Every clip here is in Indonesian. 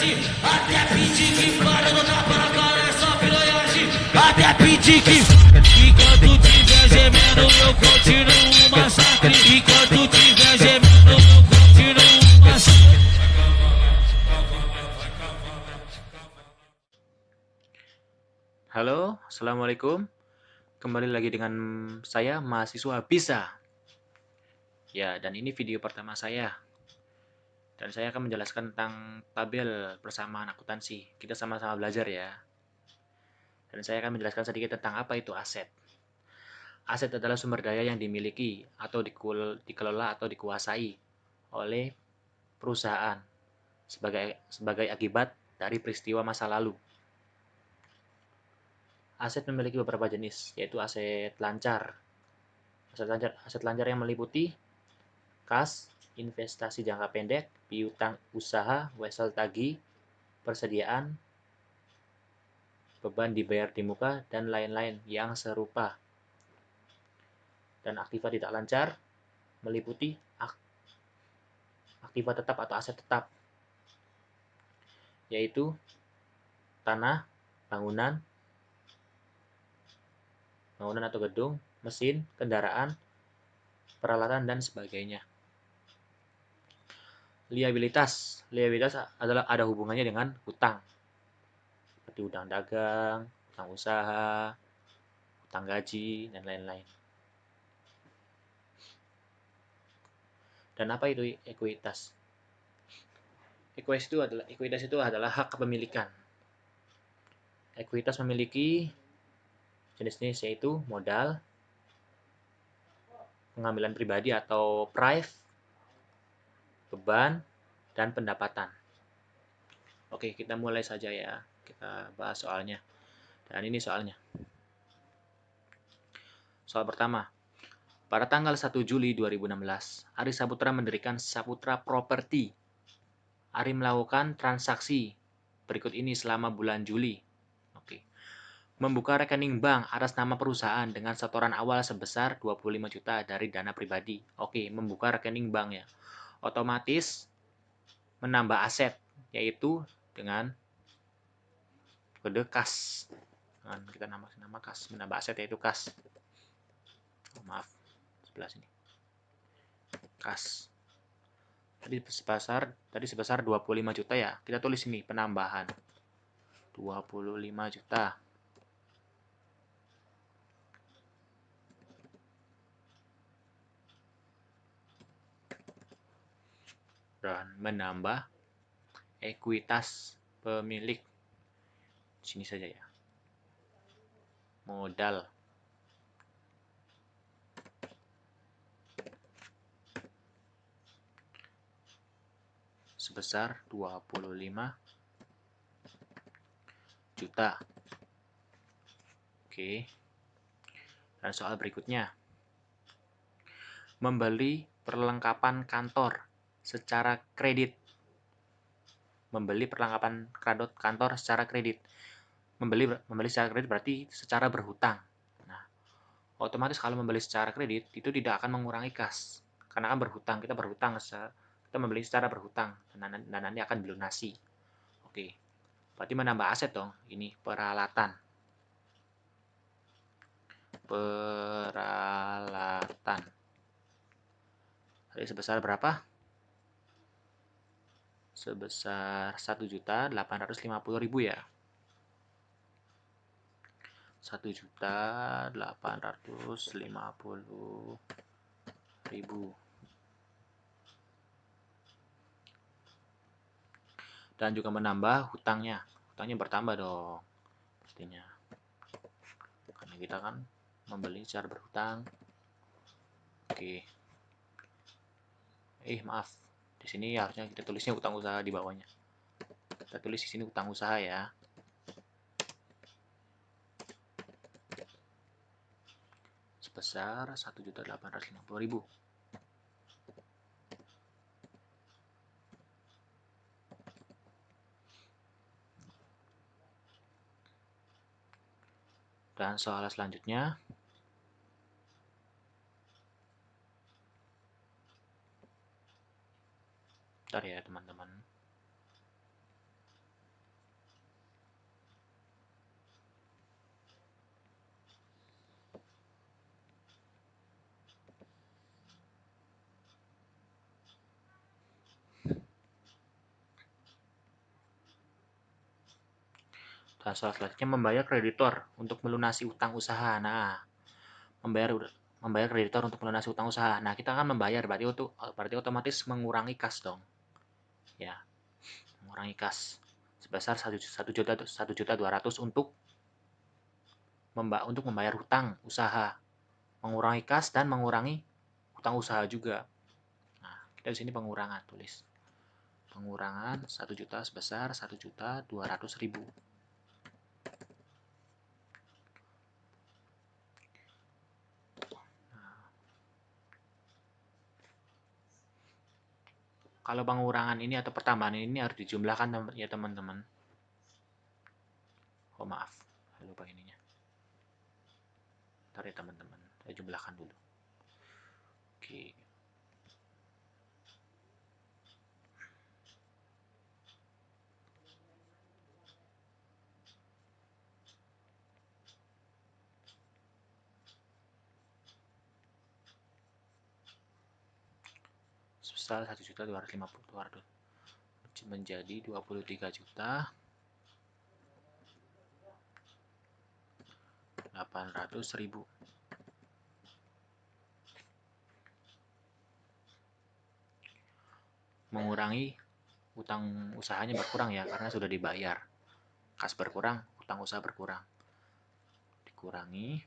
reage, até pedir que para não tapa na cara, é só piranhagem. Até pedir que enquanto tiver gemendo eu continuo o massacre. Enquanto tiver gemendo eu continuo o massacre. Halo, assalamualaikum. Kembali lagi dengan saya, mahasiswa bisa. Ya, dan ini video pertama saya. Dan saya akan menjelaskan tentang tabel persamaan akuntansi. Kita sama-sama belajar ya. Dan saya akan menjelaskan sedikit tentang apa itu aset. Aset adalah sumber daya yang dimiliki atau dikelola atau dikuasai oleh perusahaan sebagai akibat dari peristiwa masa lalu. Aset memiliki beberapa jenis, yaitu aset lancar. Aset lancar yang meliputi kas, investasi jangka pendek, piutang usaha, wesel tagih, persediaan, beban dibayar di muka, dan lain-lain yang serupa. Dan aktiva tidak lancar meliputi aktiva tetap atau aset tetap, yaitu tanah, bangunan atau gedung, mesin, kendaraan, peralatan, dan sebagainya. Liabilitas adalah ada hubungannya dengan hutang, seperti hutang dagang, hutang usaha, hutang gaji, dan lain-lain. Dan apa itu ekuitas? Ekuitas itu adalah hak kepemilikan. Ekuitas memiliki jenis-jenis yaitu modal, pengambilan pribadi atau prive, beban, dan pendapatan. Oke, kita mulai saja ya. Kita bahas soalnya. Dan ini soalnya. Soal pertama. Pada tanggal 1 Juli 2016, Ari Saputra mendirikan Saputra Property. Ari melakukan transaksi berikut ini selama bulan Juli. Oke. Membuka rekening bank atas nama perusahaan dengan setoran awal sebesar 25 juta dari dana pribadi. Oke, membuka rekening bank ya. Otomatis menambah aset, yaitu dengan kode kas. Kita nama kas, menambah aset yaitu kas. Maaf, sebelah sini. Kas. Tadi sebesar 25 juta ya. Kita tulis ini penambahan. 25 juta. Dan menambah ekuitas pemilik. Sini saja ya. Modal. Sebesar 25 juta. Oke. Dan soal berikutnya. Membeli perlengkapan kantor secara kredit. Membeli perlengkapan kantor secara kredit. Membeli secara kredit berarti secara berhutang. Nah, otomatis kalau membeli secara kredit itu tidak akan mengurangi kas. Karena kan berhutang, kita membeli secara berhutang dan nanti akan dilunasi. Oke. Berarti menambah aset dong. Ini peralatan. Tadi sebesar berapa? Sebesar 1.850.000 ya. 1.850.000. Dan juga menambah hutangnya. Hutangnya bertambah dong. Pastinya. Karena kita kan membeli secara berhutang. Oke. Maaf. Di sini harusnya kita tulisnya hutang usaha di bawahnya. Kita tulis di sini hutang usaha ya. Sebesar 1.850.000. Dan soal selanjutnya. Bentar ya teman-teman. Dan soal selanjutnya membayar kreditor untuk melunasi utang usaha. Nah, membayar kreditor untuk melunasi utang usaha. Nah, kita akan membayar berarti otomatis mengurangi kas dong. Ya, mengurangi kas sebesar 1.200.000 untuk membayar hutang usaha, mengurangi kas dan mengurangi hutang usaha juga. Nah, kita di sini pengurangan, tulis pengurangan 1 juta sebesar 1.200.000. Kalau pengurangan ini atau pertambahan ini harus dijumlahkan ya teman-teman. Oh maaf, saya lupa ininya. Ntar ya teman-teman, saya jumlahkan dulu. Oke. Sebesar 1.250.000 menjadi 23.800.000. Mengurangi utang usahanya berkurang ya karena sudah dibayar. Kas berkurang, utang usaha berkurang. Dikurangi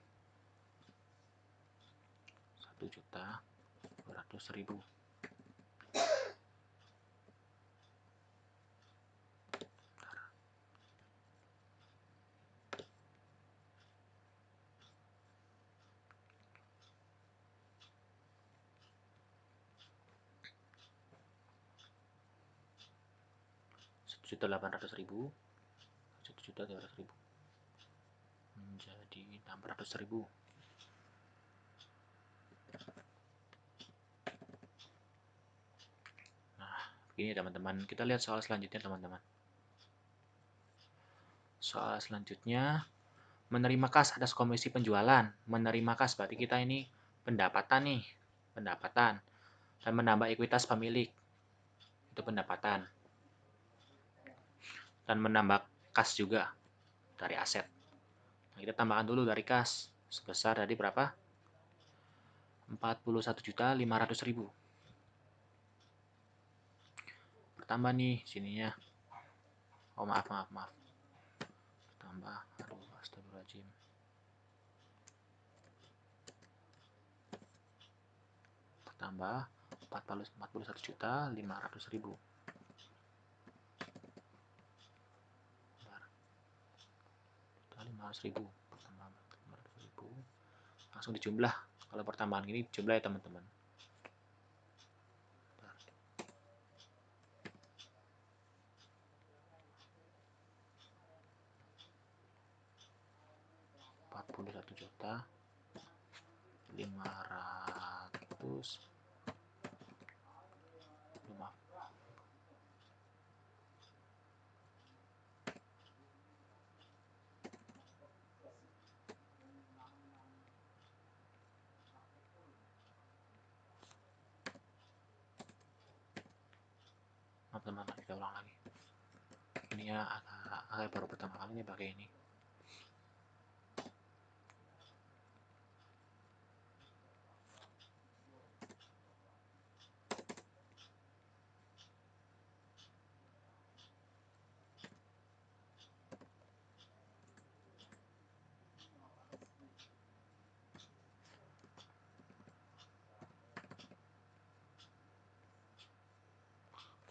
1.200.000. Rp1.800.000 menjadi 600.000. Nah, begini teman-teman. Kita lihat soal selanjutnya teman-teman. Soal selanjutnya, menerima kas atas komisi penjualan. Menerima kas berarti kita ini pendapatan nih, pendapatan. Dan menambah ekuitas pemilik, itu pendapatan. Dan menambah kas juga dari aset. Nah, kita tambahkan dulu dari kas sebesar tadi berapa? 41.500.000. Bertambah nih sininya. Oh maaf. Bertambah. Aduh, astagfirullahaladzim. Bertambah 41.500.000. 500.000 pertambahan 500.000 langsung dijumlah. Kalau pertambahan ini jumlah ya teman-teman. 41.500. Maaf. Teman-teman, kita ulang lagi. Ini ya agak baru pertama kali ini pakai ini.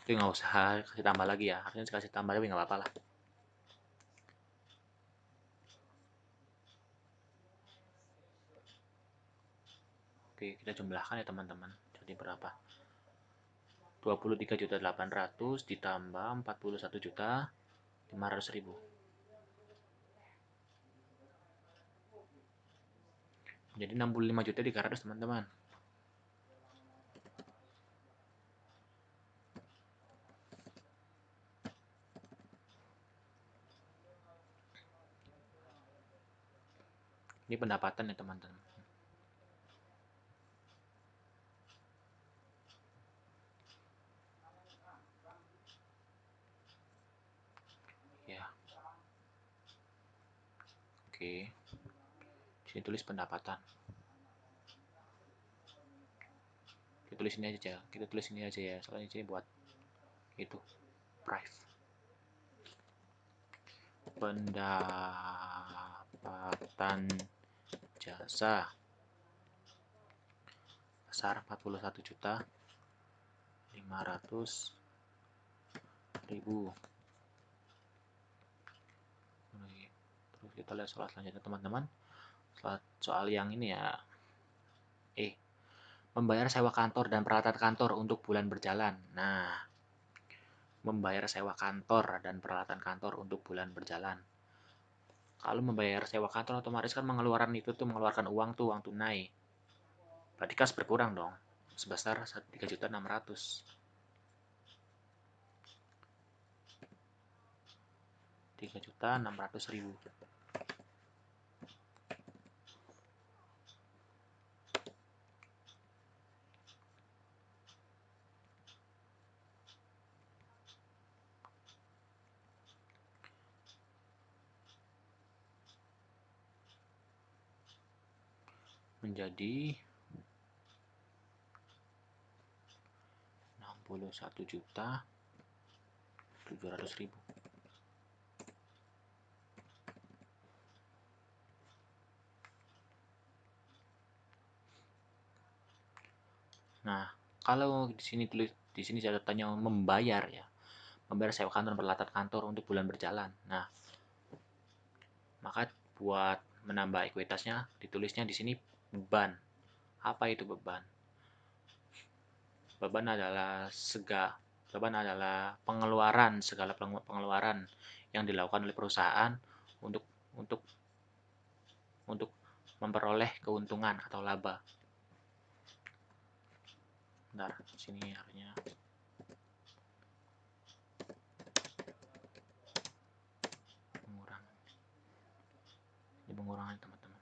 Itu nggak usah kasih tambah lagi ya, harusnya kasih tambah tapi nggak apa-apa lah. Oke, kita jumlahkan ya teman-teman. Jadi berapa? 23.800.000 ditambah 41.500.000 jadi 65.300.000 teman-teman. Ini pendapatan ya teman-teman. Ya. Oke, di sini tulis pendapatan. Kita tulis ini aja, ya, soalnya ini buat itu price. Pendapatan jasa besar 41.500.000. Terus kita lihat soal selanjutnya teman-teman. Soal yang ini ya. Membayar sewa kantor dan peralatan kantor untuk bulan berjalan. Nah, membayar sewa kantor dan peralatan kantor untuk bulan berjalan. Kalau membayar sewa kantor otomatis kan mengeluarkan uang tunai. Berarti kas berkurang dong, sebesar 3.600.000. 3.600.000. Menjadi 61.700.000. Nah, kalau di sini catatannya membayar ya. Membayar sewa kantor dan peralatan kantor untuk bulan berjalan. Nah, maka buat menambah ekuitasnya ditulisnya di sini beban. Apa itu beban? Beban adalah segala pengeluaran yang dilakukan oleh perusahaan untuk untuk untuk memperoleh keuntungan atau laba. Bentar, sini harusnya pengurangan. Ini pengurangan teman-teman.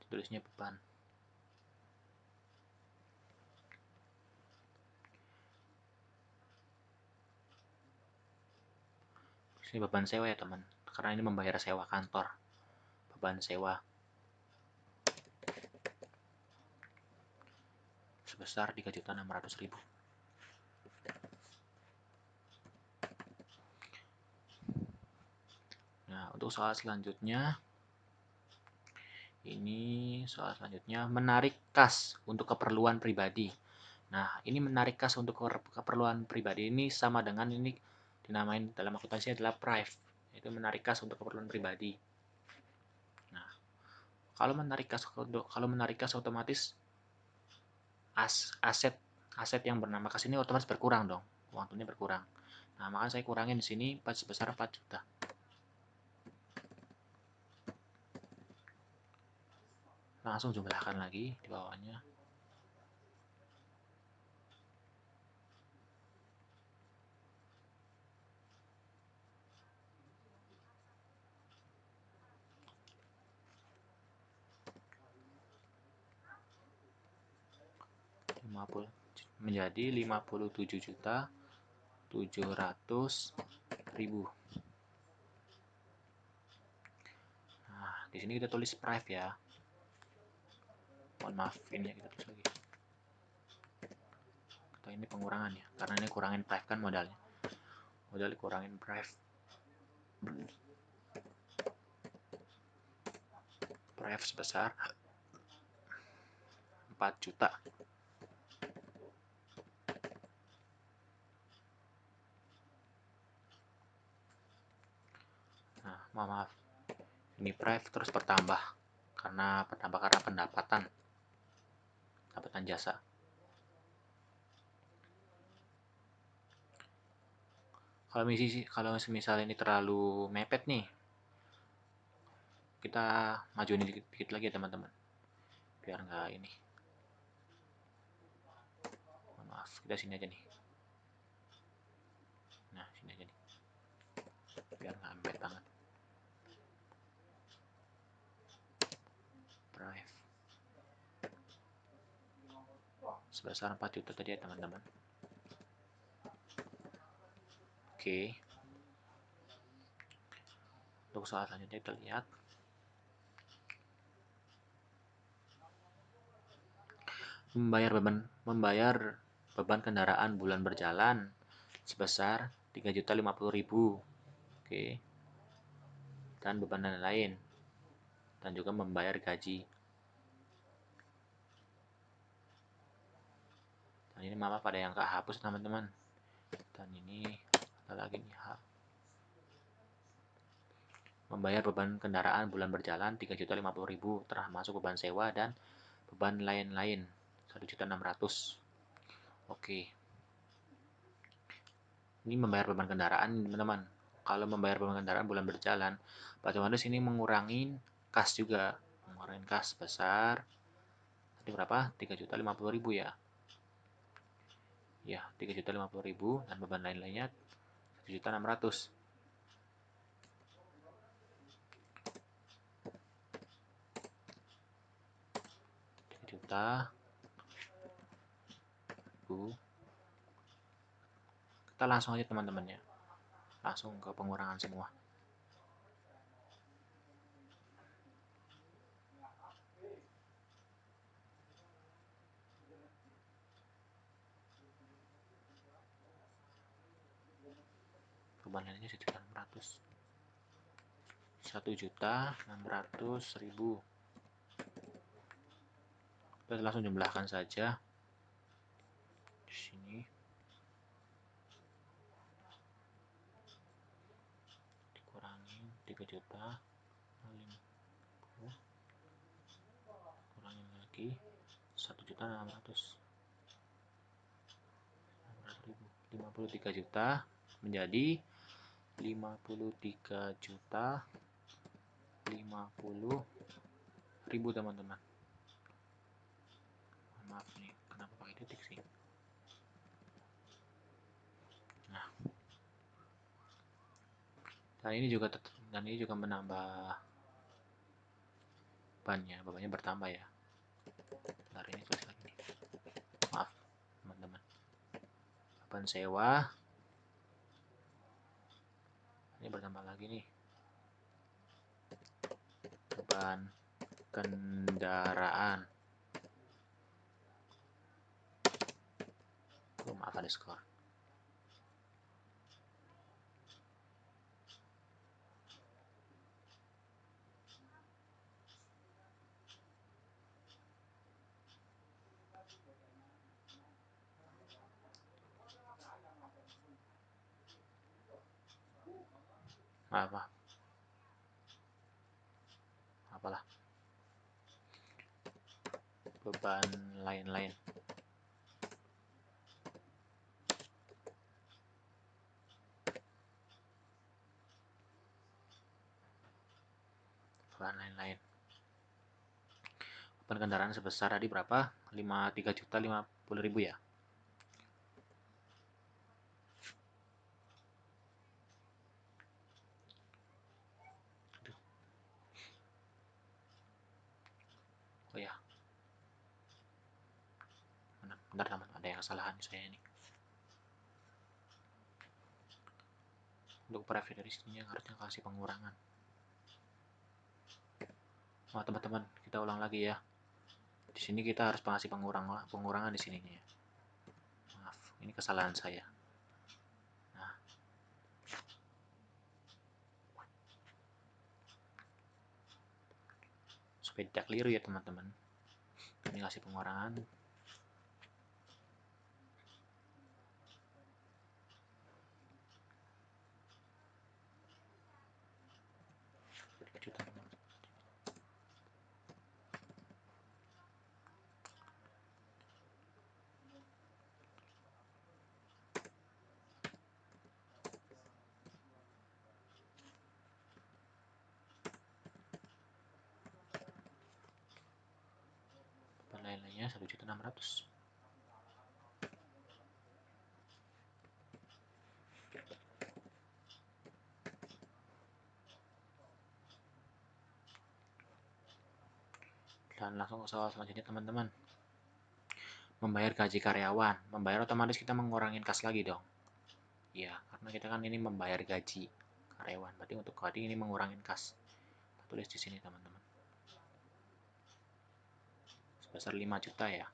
Tulisnya beban. Ini beban sewa ya teman, karena ini membayar sewa kantor. Beban sewa sebesar 3.600.000. Nah, untuk soal selanjutnya, menarik kas untuk keperluan pribadi. Nah, ini menarik kas untuk keperluan pribadi ini sama dengan ini dinamain dalam akuntansi adalah prive. Itu menarik kas untuk keperluan pribadi. Nah, kalau menarik kas otomatis aset yang bernama kas ini otomatis berkurang dong. Uang tunai berkurang. Nah, maka saya kurangin di sini sebesar 4 juta. Langsung jumlahkan lagi di bawahnya. Menjadi 57.700.000. Nah, di sini kita tulis prive ya. Mohon maaf, ini kita tulis lagi. Atau ini pengurangan ya, karena ini kurangin prive kan modalnya. Modal dikurangin prive. Prive sebesar 4 juta. Nah, maaf. Ini prive terus bertambah karena pendapatan jasa. Kalau misalnya ini terlalu mepet nih, kita majuin dikit lagi ya teman-teman, biar nggak ini. Maaf, kita sini aja nih. Nah, sini aja nih, biar nggak mepet banget. Prive sebesar 4 juta tadi ya teman-teman. Oke. Untuk soal selanjutnya kita lihat. Membayar beban kendaraan bulan berjalan sebesar 3.050.000. Oke. Dan beban lain-lain. Dan juga membayar gaji. Dan ini maaf ada yang kehapus teman-teman. Dan ini ada lagi nih membayar beban kendaraan bulan berjalan 3.050.000 termasuk beban sewa dan beban lain-lain 1.600.000. Oke. Ini membayar beban kendaraan teman-teman. Kalau membayar beban kendaraan bulan berjalan, Pak Otomatis ini mengurangi kas juga. Mengurangi kas sebesar tadi berapa? 3.050.000 ya. Ya, 3.050.000 dan beban lain-lainnya 1.600.000. Juta. Kita langsung aja teman-teman ya. Langsung ke pengurangan semua. Beban lainnya 1.600.000. 1.600.000. Kita langsung jumlahkan saja di sini. Dikurangi 3 juta 50. Kurangin lagi 1.600.000. 53 juta menjadi 53.050.000 teman-teman. Maaf nih, kenapa pakai titik sih? Nah, dan ini juga menambah bebannya bertambah ya. Bentar, ini tulis lagi nih. Maaf teman-teman. Beban sewa ini bertambah lagi nih. Beban kendaraan. Maaf ada skor. Maaf. Apalah. Beban lain-lain. Beban lain-lain. Beban kendaraan sebesar tadi berapa? 3.050.000 ya. Oh ya. Bentar teman, ada yang kesalahan saya ini. Untuk private dari sini harusnya kasih pengurangan. Oh teman-teman, kita ulang lagi ya. Di sini kita harus kasih pengurangan di sini ya. Maaf, ini kesalahan saya. Nah, supaya tidak keliru ya teman-teman. Ini kasih pengurangan. Lain-lainnya 1.600.000. Dan langsung ke soal selanjutnya teman-teman. membayar gaji karyawan. Membayar otomatis kita mengurangin kas lagi dong. Ya, karena kita kan ini membayar gaji karyawan. Berarti untuk gaji ini mengurangin kas. Kita tulis di sini teman-teman. Sebesar 5 juta ya.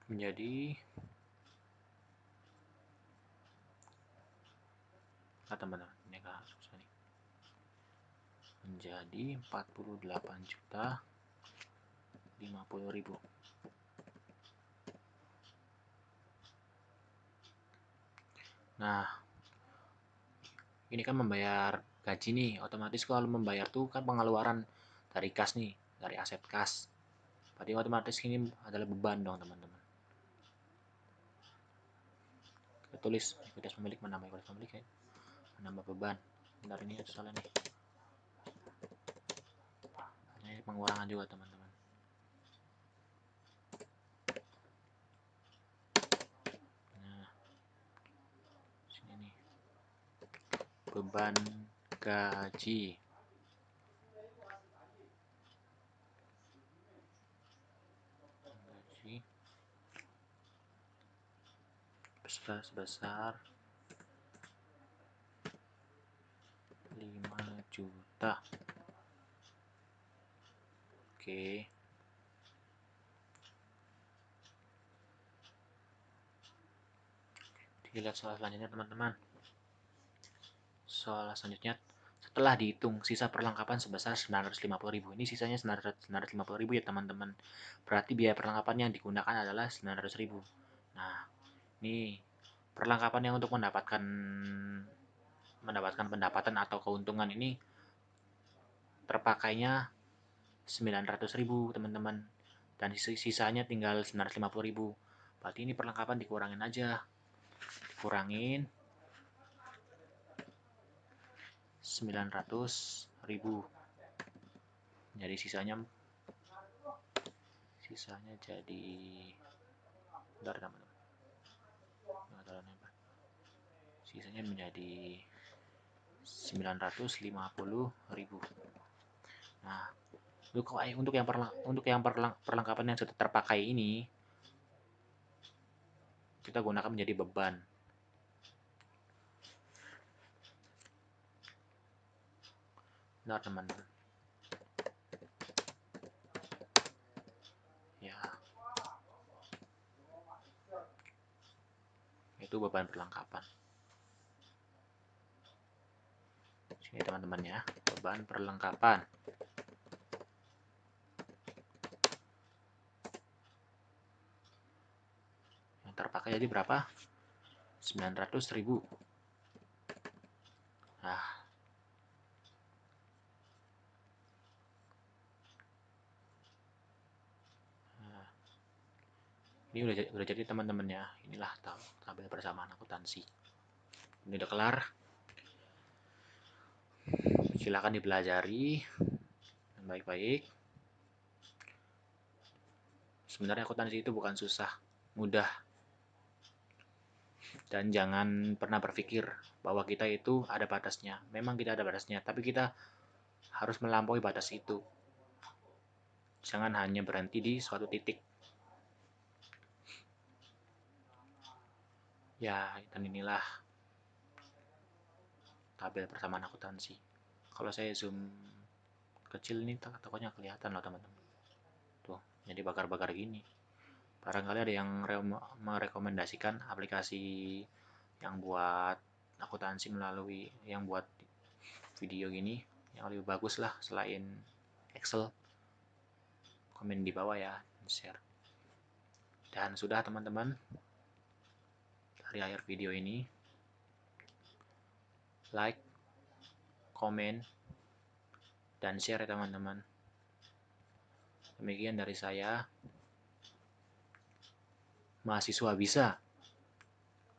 Menjadi teman-teman, ini agak susah nih. Menjadi 48 juta 50.000. Nah, ini kan membayar gaji nih, otomatis kalau membayar tuh kan pengeluaran dari kas nih, dari aset kas. Berarti otomatis ini adalah beban dong teman-teman. Kita tulis ekuitas pemilik, menambah ekuitas pemilik ya. Menambah beban. Bentar, ini salah nih. Ini pengurangan juga teman-teman. Nah, sini nih. Beban gaji. Sebesar 5 juta. Oke. Dilihat soal selanjutnya teman-teman. Soal selanjutnya, setelah dihitung sisa perlengkapan sebesar 950.000. Ini sisanya 950.000 ya teman-teman. Berarti biaya perlengkapan yang digunakan adalah 900.000. Nah, ini perlengkapan yang untuk mendapatkan pendapatan atau keuntungan ini terpakainya 900.000 teman-teman, dan sisanya tinggal 950.000. Berarti ini perlengkapan dikurangin aja, dikurangin 900.000, jadi sisanya jadi, bentar teman-teman, sisanya menjadi 950.000. Nah, untuk yang perlengkapan yang sudah terpakai ini kita gunakan menjadi beban. Nah teman-teman, ya, itu beban perlengkapan. Sini teman-teman ya, beban perlengkapan. Yang terpakai jadi berapa? 900.000. Nah, ini udah jadi teman-teman ya. Inilah tabel persamaan akuntansi. Ini udah kelar. Silakan dipelajari dengan baik-baik. Sebenarnya akuntansi itu bukan susah, mudah. Dan jangan pernah berpikir bahwa kita itu ada batasnya. Memang kita ada batasnya, tapi kita harus melampaui batas itu. Jangan hanya berhenti di suatu titik. Ya, dan inilah tabel persamaan akuntansi. Kalau saya zoom kecil ini takutnya kelihatan loh teman-teman. Tuh, jadi bakar-bakar gini. Barangkali ada yang merekomendasikan aplikasi yang buat akuntansi yang buat video gini yang lebih bagus lah selain Excel. Komen di bawah ya, share. Dan sudah teman-teman, dari akhir video ini, like, komen, dan share ya teman-teman. Demikian dari saya, mahasiswa bisa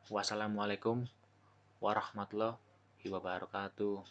Wassalamualaikum warahmatullahi wabarakatuh.